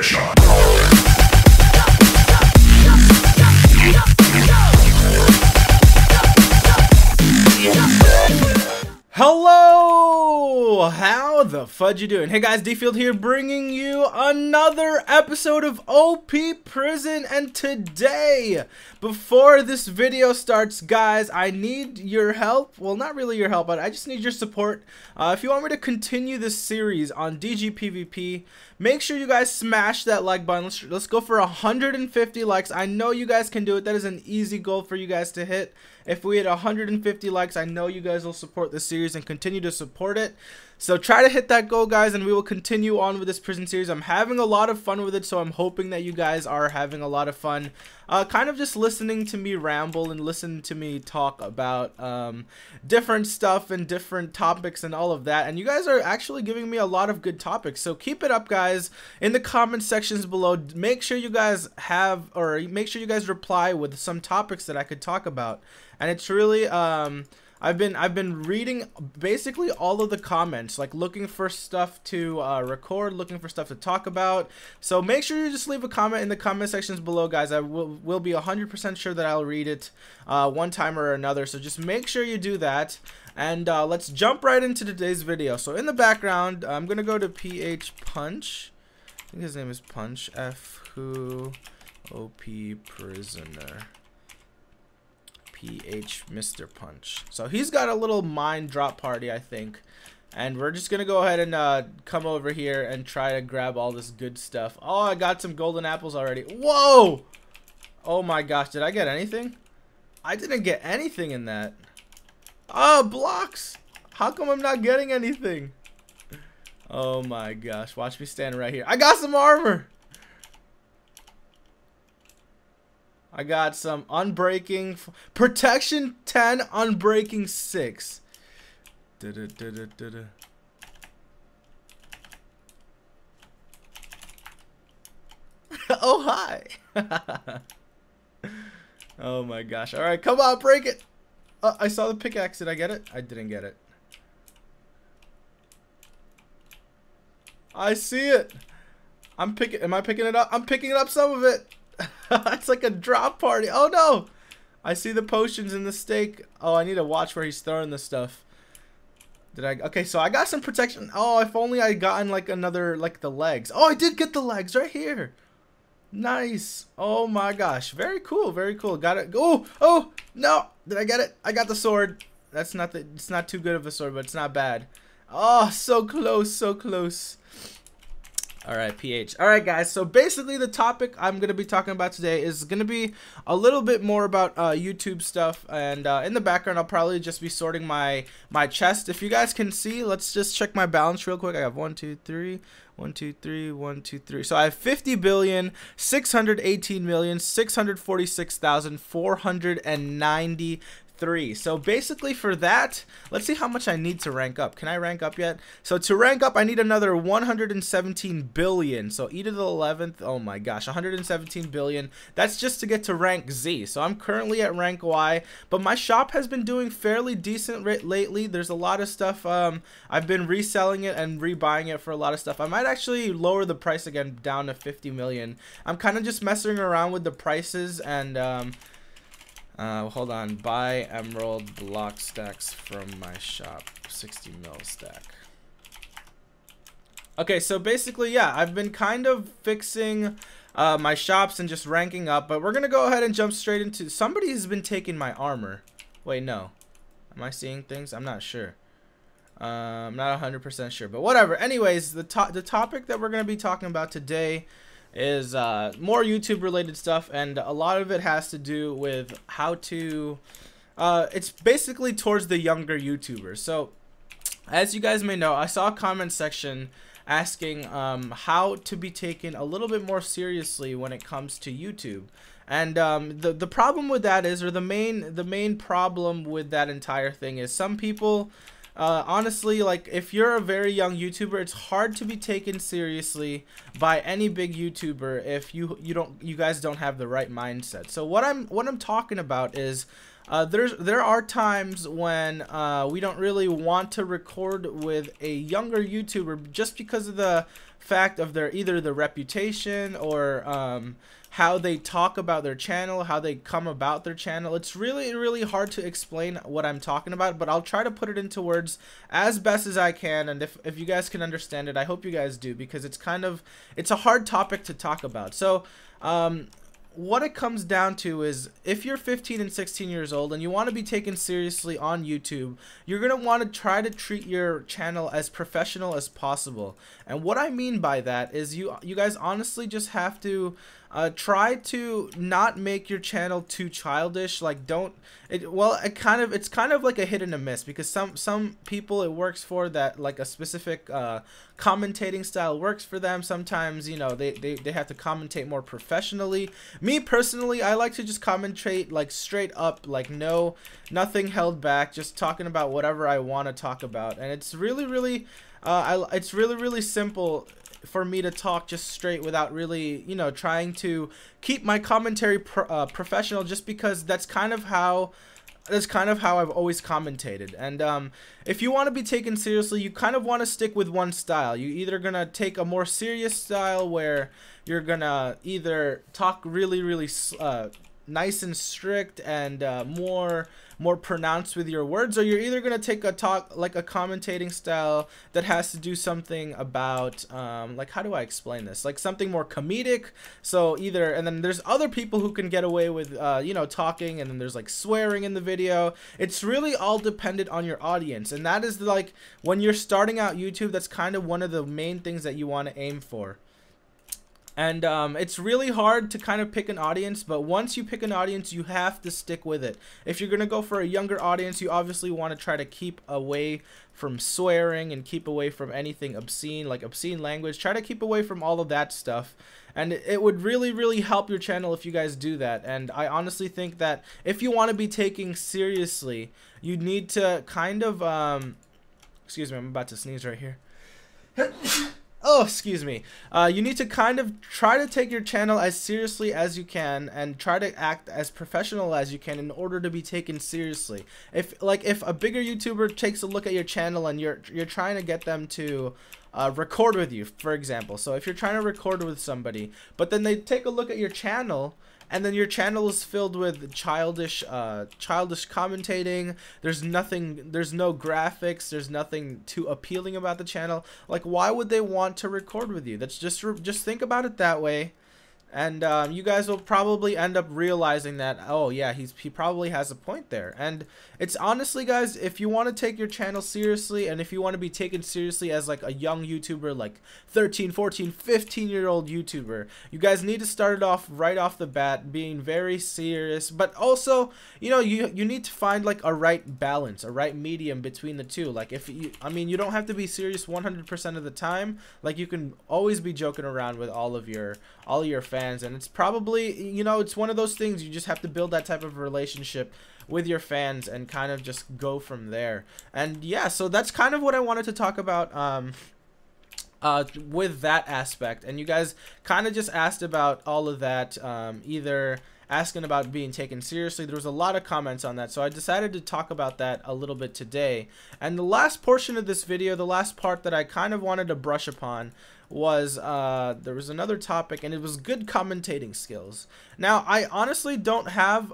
Headshot. Hello! How the fudge you doing? Hey guys, DField here, bringing you another episode of OP Prison, and today, before this video starts, guys, I need your help. Well, not really your help, but I just need your support. If you want me to continue this series on DG PvP, make sure you guys smash that like button. Let's go for 150 likes. I know you guys can do it. That is an easy goal for you guys to hit. If we hit 150 likes, I know you guys will support this series and continue to support it. So try to hit that goal, guys, and we will continue on with this prison series. I'm having a lot of fun with it, so I'm hoping that you guys are having a lot of fun. Kind of just listening to me ramble and listening to me talk about different stuff and different topics and all of that. And you guys are actually giving me a lot of good topics, so keep it up, guys. In the comment sections below, make sure you guys reply with some topics that I could talk about. And it's really I've been reading basically all of the comments, like looking for stuff to record, looking for stuff to talk about. So make sure you just leave a comment in the comment sections below, guys. I will be 100% sure that I'll read it one time or another. So just make sure you do that. And let's jump right into today's video. So in the background, I'm gonna go to PH Punch. I think his name is Punch. F who OP Prisoner. PH Mr. Punch. So he's got a little mine drop party, I think, and we're just gonna go ahead and come over here and try to grab all this good stuff. Oh, I got some golden apples already. Whoa! Oh my gosh, did I get anything? I didn't get anything in that. Oh, blocks! How come I'm not getting anything? Oh my gosh, watch me stand right here. I got some armor! I got some unbreaking, protection 10, unbreaking 6. Oh, hi. Oh my gosh. All right, come on, break it. I saw the pickaxe. Did I get it? I didn't get it. I see it. Am I picking it up? I'm picking up some of it. It's like a drop party. Oh no! I see the potions in the steak. Oh, I need to watch where he's throwing the stuff. Okay, so I got some protection. Oh, if only I gotten like another, like the legs. Oh, I did get the legs right here. Nice. Oh my gosh. Very cool. Very cool. Got it. Oh no! Did I get it? I got the sword. It's not too good of a sword, but it's not bad. Oh, so close, so close. Alright, PH. Alright, guys, so basically the topic I'm going to be talking about today is going to be a little bit more about YouTube stuff, and in the background I'll probably just be sorting my chest. If you guys can see, let's just check my balance real quick. I have 1, 2, 3, 1, 2, 3, 1, 2, 3. So I have 50,618,646,493. So basically for that, let's see how much I need to rank up. Can I rank up yet? So to rank up, I need another 117 billion. So e to the 11th, oh my gosh, 117 billion. That's just to get to rank Z. So I'm currently at rank Y, but my shop has been doing fairly decent lately. There's a lot of stuff. I've been reselling it and rebuying it for a lot of stuff. I might actually lower the price again down to 50 million. I'm kind of just messing around with the prices, and hold on. Buy emerald block stacks from my shop. 60 mil stack. Okay, so basically, yeah, I've been kind of fixing my shops and just ranking up, but we're gonna go ahead and jump straight into. Somebody's been taking my armor. Wait, no. Am I seeing things? I'm not sure. I'm not 100% sure, but whatever. Anyways, the topic that we're gonna be talking about today is more YouTube related stuff, and a lot of it has to do with how to it's basically towards the younger YouTubers. So as you guys may know, I saw a comment section asking how to be taken a little bit more seriously when it comes to YouTube. And the problem with that is, or the main problem with that entire thing is, some people honestly, like, if you're a very young YouTuber, it's hard to be taken seriously by any big YouTuber if you guys don't have the right mindset. So what I'm talking about is there are times when we don't really want to record with a younger YouTuber just because of the fact of their either the reputation or how they talk about their channel, how they come about their channel. It's really hard to explain what I'm talking about, but I'll try to put it into words as best as I can. And if you guys can understand it, I hope you guys do, because it's a hard topic to talk about. So what it comes down to is, if you're 15 and 16 years old and you want to be taken seriously on YouTube, you're going to want to try to treat your channel as professional as possible. And what I mean by that is you guys honestly just have to try to not make your channel too childish. Like, it's kind of like a hit and a miss, because some people it works for, that like a specific commentating style works for them. Sometimes, you know, they have to commentate more professionally. Me personally, I like to just commentate like straight up, like nothing held back, just talking about whatever I want to talk about. And it's really simple for me to talk just straight without really, you know, trying to keep my commentary professional, just because that's kind of how I've always commentated. And if you want to be taken seriously, you kind of want to stick with one style. You're either gonna take a more serious style where you're gonna either talk really nice and strict and more pronounced with your words, or you're either gonna take a commentating style that has to do something about like, how do I explain this, like something more comedic. So and then there's other people who can get away with you know, talking, and then there's like swearing in the video. It's really all dependent on your audience, and that is like, when you're starting out YouTube, that's kind of one of the main things that you want to aim for. And it's really hard to kind of pick an audience, but once you pick an audience, you have to stick with it. If you're going to go for a younger audience, you obviously want to try to keep away from swearing and keep away from anything obscene, like obscene language. Try to keep away from all of that stuff. And it would really help your channel if you guys do that. And I honestly think that if you want to be taken seriously, you need to kind of excuse me, I'm about to sneeze right here. Oh, excuse me. You need to kind of try to take your channel as seriously as you can, and try to act as professional as you can in order to be taken seriously. If a bigger YouTuber takes a look at your channel and you're trying to get them to record with you, for example. So if you're trying to record with somebody, but then they take a look at your channel, and then your channel is filled with childish commentating. There's no graphics. There's nothing too appealing about the channel. Like, why would they want to record with you? That's just think about it that way. And you guys will probably end up realizing that, oh yeah, he probably has a point there. And it's honestly, guys, if you want to take your channel seriously, and if you want to be taken seriously as like a young YouTuber, like 13, 14, 15-year-old YouTuber, you guys need to start it off right off the bat, being very serious. But also, you know, you need to find like a right balance, a right medium between the two. Like, I mean, you don't have to be serious 100% of the time. Like, you can always be joking around with all of your fans. And it's probably, you know, it's one of those things, you just have to build that type of relationship with your fans and kind of just go from there. And yeah, so that's kind of what I wanted to talk about with that aspect. And you guys kind of just asked about all of that, either asking about being taken seriously. There was a lot of comments on that, so I decided to talk about that a little bit today. And the last portion of this video, the last part that I kind of wanted to brush upon, was there was another topic, and it was good commentating skills. Now, I honestly don't have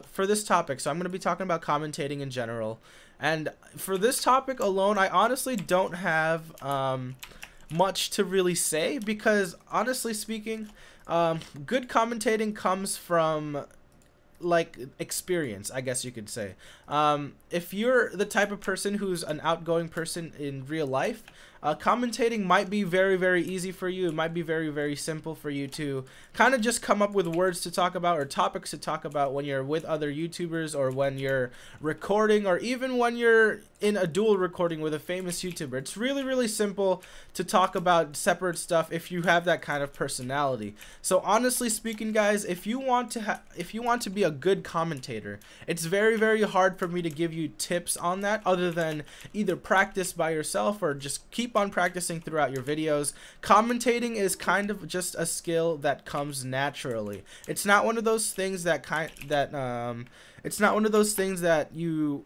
for this topic, so I'm going to be talking about commentating in general. And for this topic alone, I honestly don't have much to really say, because honestly speaking, good commentating comes from like experience, I guess you could say. If you're the type of person who's an outgoing person in real life, commentating might be very easy for you. It might be very simple for you to kind of just come up with words to talk about or topics to talk about when you're with other YouTubers, or when you're recording, or even when you're in a dual recording with a famous YouTuber. It's really simple to talk about separate stuff if you have that kind of personality. So honestly speaking, guys, if you want to be a good commentator, it's very hard for me to give you tips on that, other than either practice by yourself or just keep on practicing throughout your videos. Commentating is kind of just a skill that comes naturally. It's not one of those things that you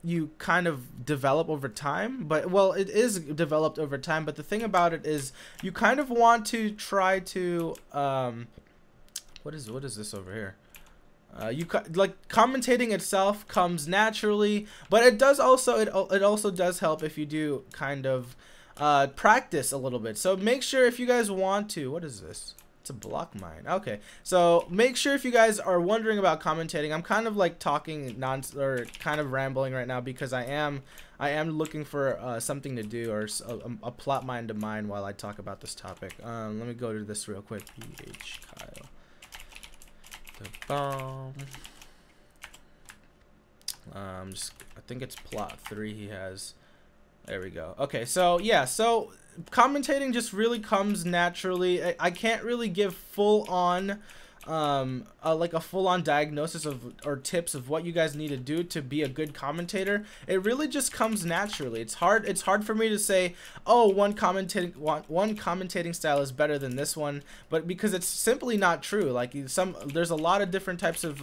you kind of develop over time. But well, it is developed over time, but the thing about it is you kind of want to try to what is this over here? Like commentating itself comes naturally, but it does also it also does help if you do kind of practice a little bit. So make sure, if you guys want to, what is this? It's a block mine. Okay, so make sure, if you guys are wondering about commentating, I'm kind of like talking or kind of rambling right now because I am looking for something to do, or a plot mine to mine while I talk about this topic. Let me go to this real quick. PH Kyle. I think it's plot 3 he has. There we go. Okay, so yeah, so commentating just really comes naturally. I can't really give full on like a full-on diagnosis of or tips of what you guys need to do to be a good commentator. It really just comes naturally. It's hard for me to say, oh, one commentating style is better than this one, but because it's simply not true. Like there's a lot of different types of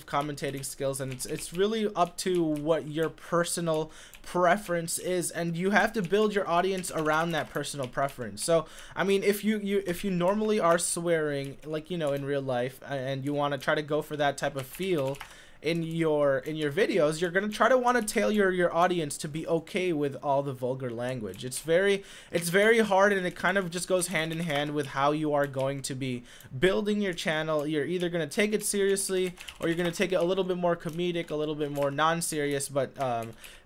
commentating skills, and it's really up to what your personal preference is, and you have to build your audience around that personal preference. So I mean, if you normally are swearing, like, you know, in real life, and you want to try to go for that type of feel in your videos, you're going to try to want to tailor your audience to be okay with all the vulgar language. It's very hard, and it kind of just goes hand in hand with how you are going to be building your channel. You're either going to take it seriously, or you're going to take it a little bit more comedic, a little bit more non-serious, but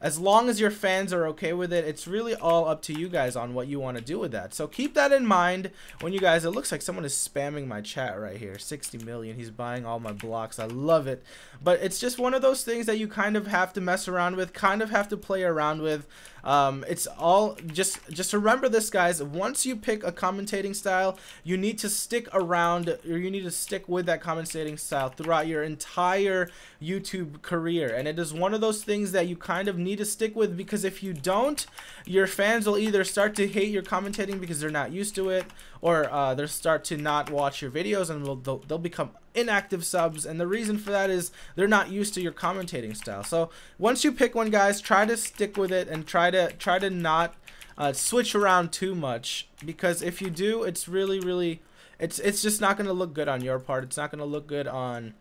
as long as your fans are okay with it, it's really all up to you guys on what you want to do with that. So keep that in mind when you guys, it looks like someone is spamming my chat right here. 60 million, he's buying all my blocks. I love it. But it's just one of those things that you kind of have to mess around with, kind of have to play around with. It's all just remember this, guys. Once you pick a commentating style, you need to stick around, or you need to stick with that commentating style throughout your entire YouTube career. And it is one of those things that you kind of need to stick with, because if you don't, your fans will either start to hate your commentating because they're not used to it, or they'll start to not watch your videos, and they'll become inactive subs. And the reason for that is they're not used to your commentating style. So once you pick one, guys, try to stick with it, and try to not switch around too much, because if you do, it's really it's just not going to look good on your part. It's not going to look good on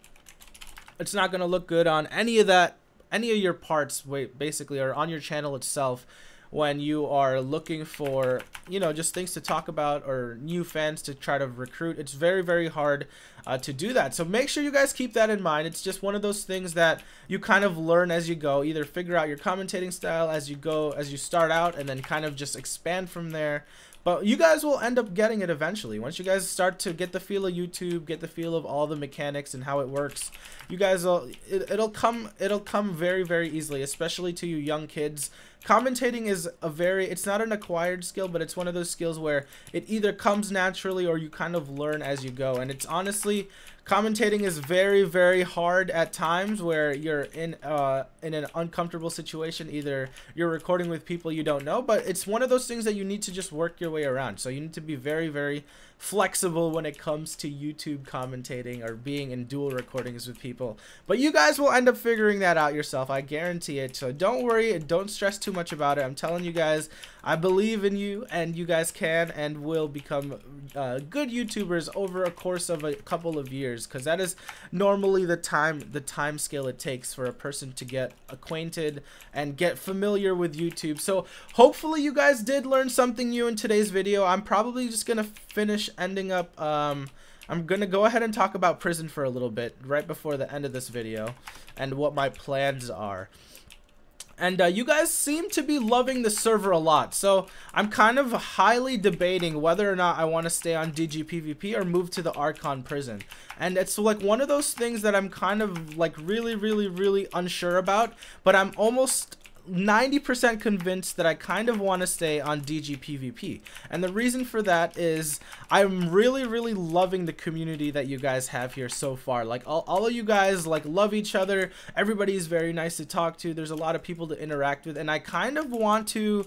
any of your parts, basically, or on your channel itself, when you are looking for, you know, just things to talk about or new fans to try to recruit. It's very hard to do that. So make sure you guys keep that in mind. It's just one of those things that you kind of learn as you go. Either figure out your commentating style as you go, as you start out, and then kind of just expand from there. But you guys will end up getting it eventually. Once you guys start to get the feel of YouTube, get the feel of all the mechanics and how it works, you guys will, it'll come very easily, especially to you young kids. Commentating is it's not an acquired skill, but it's one of those skills where it either comes naturally or you kind of learn as you go. And it's honestly, commentating is very hard at times, where you're in an uncomfortable situation. Either you're recording with people you don't know, but it's one of those things that you need to just work your way around. So you need to be very flexible when it comes to YouTube commentating or being in dual recordings with people. But you guys will end up figuring that out yourself, I guarantee it. So don't worry and don't stress too much about it. I'm telling you guys, I believe in you, and you guys can and will become good YouTubers over a course of a couple of years, because that is normally the time scale it takes for a person to get acquainted and get familiar with YouTube. So hopefully you guys did learn something new in today's video. I'm probably just gonna finish ending up I'm gonna go ahead and talk about prison for a little bit right before the end of this video and what my plans are. And you guys seem to be loving the server a lot, so I'm kind of highly debating whether or not I want to stay on DGPvP or move to the Archon prison. And it's like one of those things that I'm kind of like really unsure about, but I'm almost 90% convinced that I kind of want to stay on DG PvP. And the reason for that is I'm really loving the community that you guys have here so far. Like all of you guys like love each other. Everybody's very nice to talk to. There's a lot of people to interact with, and I kind of want to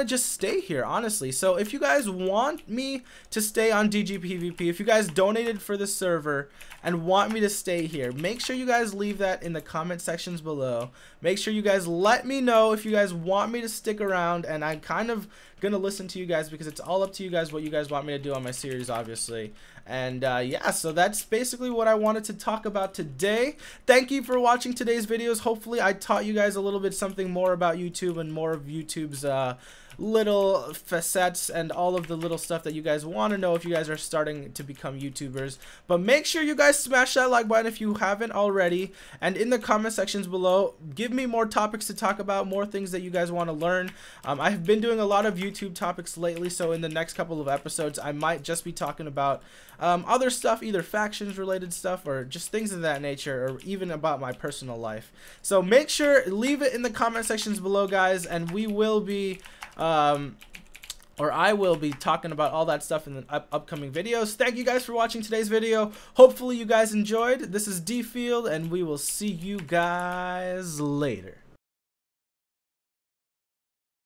just stay here, honestly. So if you guys want me to stay on DG PvP, if you guys donated for the server and want me to stay here, make sure you guys leave that in the comment sections below. Make sure you guys let me know if you guys want me to stick around, and I'm kind of gonna listen to you guys because it's all up to you guys what you guys want me to do on my series, obviously. And yeah, so that's basically what I wanted to talk about today. Thank you for watching today's videos. Hopefully I taught you guys a little bit something more about YouTube and more of YouTube's little facets and all of the little stuff that you guys want to know if you guys are starting to become YouTubers. But make sure you guys smash that like button if you haven't already, and in the comment sections below give me more topics to talk about, more things that you guys want to learn. I've been doing a lot of YouTube topics lately, so in the next couple of episodes I might just be talking about other stuff, either factions related stuff or just things of that nature, or even about my personal life. So make sure, leave it in the comment sections below, guys, and we will be or I will be talking about all that stuff in the upcoming videos. Thank you guys for watching today's video. Hopefully you guys enjoyed. This is DField, and we will see you guys later.